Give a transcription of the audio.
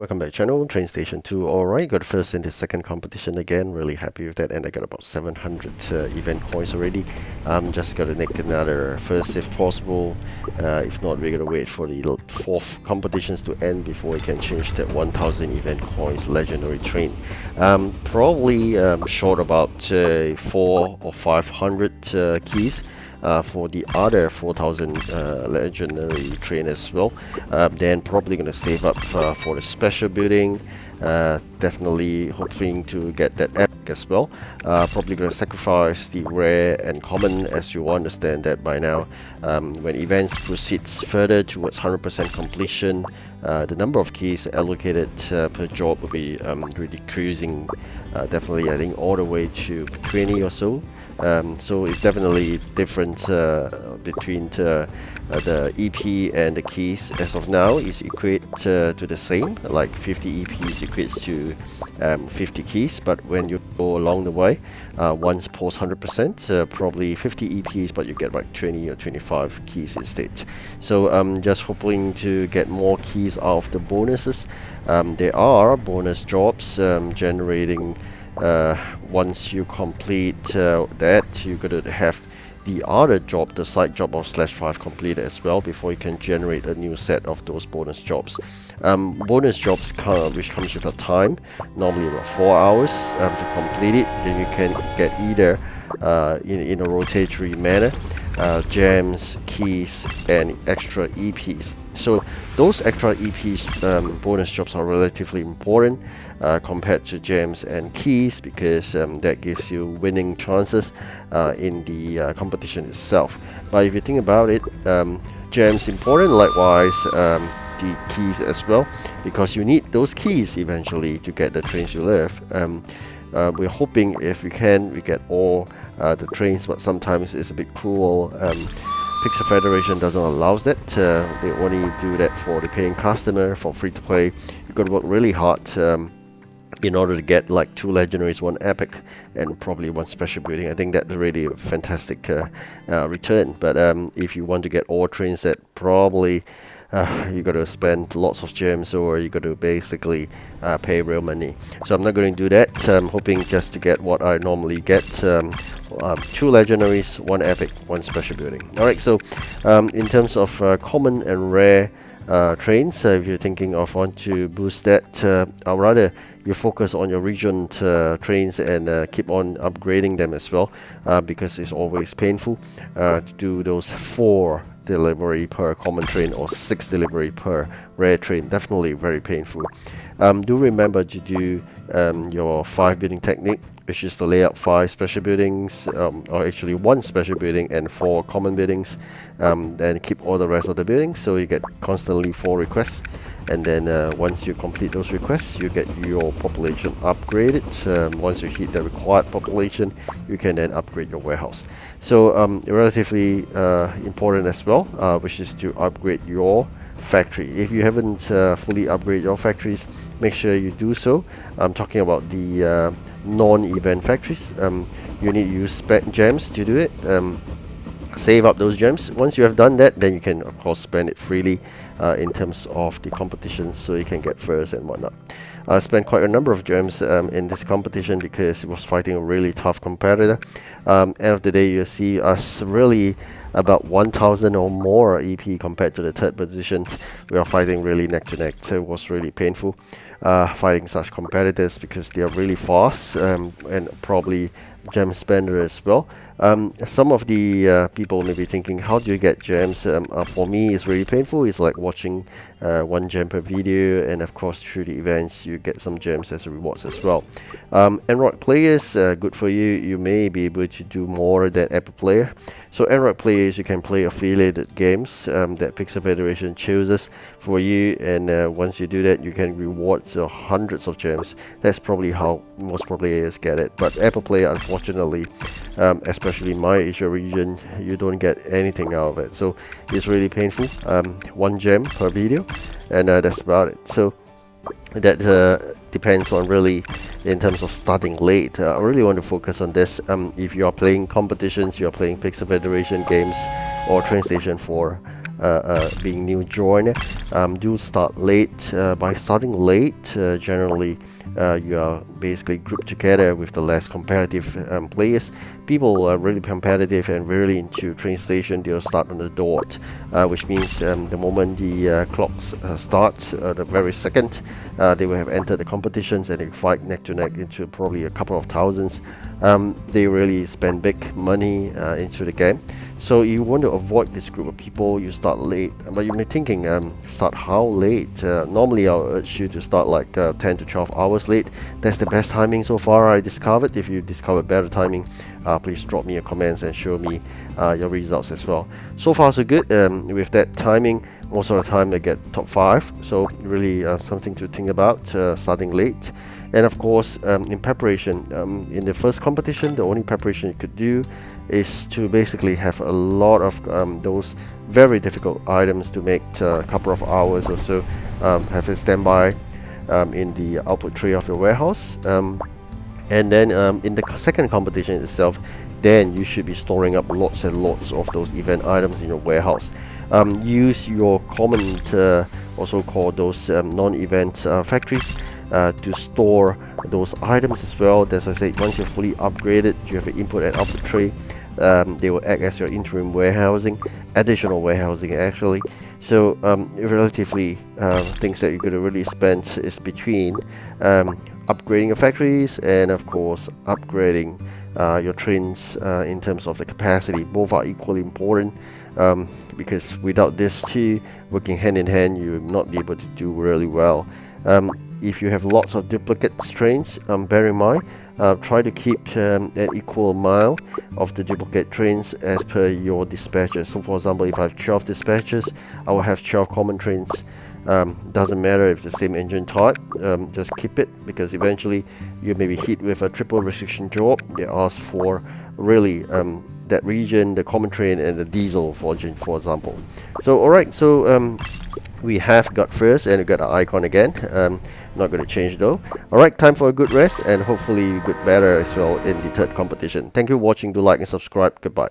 Welcome back channel, TrainStation2. Alright, got first in the second competition again. Really happy with that, and I got about 700 event coins already. Just gotta make another first if possible. If not, we're gonna wait for the fourth competitions to end before we can change that 1000 event coins legendary train. Probably short about 4 or 500 keys. For the other 4000 legendary train as well. Then probably gonna save up for the special building. Definitely hoping to get that epic as well. Probably gonna sacrifice the rare and common, as you understand that by now. When events proceeds further towards 100% completion, the number of keys allocated per job will be really decreasing. Definitely, I think all the way to 20 or so. So it's definitely different between the EP and the keys. As of now, is equate to the same, like 50 EPs equates to 50 keys. But when you go along the way, once post 100%, probably 50 EPs, but you get like 20 or 25 keys instead. So I'm just hoping to get more keys out of the bonuses. There are bonus jobs generating. Once you complete that, you're going to have the other job, the side job of /5 completed as well before you can generate a new set of those bonus jobs. Bonus jobs which comes with a time, normally about 4 hours to complete it. Then you can get either in a rotatory manner gems, keys, and extra EPs. So those extra EPs bonus jobs are relatively important compared to gems and keys, because that gives you winning chances in the competition itself. But if you think about it, gems important, likewise the keys as well, because you need those keys eventually to get the trains you love. We're hoping if we can, we get all the trains, but sometimes it's a bit cruel. Pixel Federation doesn't allow that. They only do that for the paying customer. For free to play, you've got to work really hard in order to get like 2 legendaries, 1 epic, and probably 1 special building. I think that's really a fantastic return. But if you want to get all trains, that probably you got to spend lots of gems, or you got to basically pay real money. So I'm not going to do that. I'm hoping just to get what I normally get. 2 legendaries, 1 epic, 1 special building. Alright, so in terms of common and rare trains, if you're thinking of want to boost that, I'd rather you focus on your region trains and keep on upgrading them as well, because it's always painful to do those 4 delivery per common train or 6 delivery per rare train. Definitely very painful. Do remember to do your 5 building technique, which is to lay out 5 special buildings, or actually 1 special building and 4 common buildings, and keep all the rest of the buildings, so you get constantly 4 requests. And then once you complete those requests, you get your population upgraded. Once you hit the required population, you can then upgrade your warehouse. So relatively important as well, which is to upgrade your factory. If you haven't fully upgraded your factories, make sure you do so. I'm talking about the non-event factories. You need to use gems to do it. Save up those gems. Once you have done that, then you can of course spend it freely in terms of the competitions, so you can get first and whatnot. I spent quite a number of gems in this competition because it was fighting a really tough competitor. End of the day, you see us really about 1000 or more EP compared to the 3rd position. We are fighting really neck to neck, so it was really painful fighting such competitors, because they are really fast and probably gem spender as well. Some of the people may be thinking, how do you get gems? For me, it's really painful. It's like watching 1 gem per video, and of course through the events you get some gems as rewards as well. Android players, good for you. You may be able to do more than Apple player. So Android players, you can play affiliated games that Pixel Federation chooses for you, and once you do that, you can reward hundreds of gems. That's probably how most players get it. But Apple player, unfortunately, especially in my Asia region, you don't get anything out of it. So it's really painful. 1 gem per video, and that's about it. So that depends on really in terms of starting late. I really want to focus on this. If you are playing competitions, you are playing Pixel Federation games or TrainStation 4, being new joiner, do start late. By starting late, generally you are basically grouped together with the less competitive players. People are really competitive and really into train station. They'll start on the dot, which means the moment the clocks starts, the very second they will have entered the competitions, and they fight neck to neck into probably a couple of thousands. They really spend big money into the game. So you want to avoid this group of people. You start late, but you may be thinking, start how late? Normally I'll urge you to start like 10 to 12 hours late. That's the best timing so far I discovered. If you discover better timing, please drop me a comments and show me your results as well. So far so good. With that timing, most of the time I get top 5, so really something to think about, starting late. And of course, in preparation, in the first competition, the only preparation you could do is to basically have a lot of those very difficult items to make a couple of hours or so, have a standby in the output tray of your warehouse. And then in the second competition itself, then you should be storing up lots and lots of those event items in your warehouse. Use your common, also called those non-event factories, to store those items as well. As I said, once you're fully upgraded, you have an input and output tray. They will act as your interim warehousing, additional warehousing actually. So relatively things that you're going to really spend is between upgrading your factories and of course upgrading your trains in terms of the capacity. Both are equally important, because without this two working hand in hand, you will not be able to do really well. If you have lots of duplicate trains, bear in mind, try to keep an equal amount of the duplicate trains as per your dispatches. So for example, if I have 12 dispatches, I will have 12 common trains. Doesn't matter if it's the same engine type, just keep it, because eventually you may be hit with a triple restriction job. They ask for really that region, the common train and the diesel for example. So alright, so we have got first and we got our icon again. Not going to change though. Alright, time for a good rest, and hopefully you get better as well in the third competition. Thank you for watching. Do like and subscribe. Goodbye.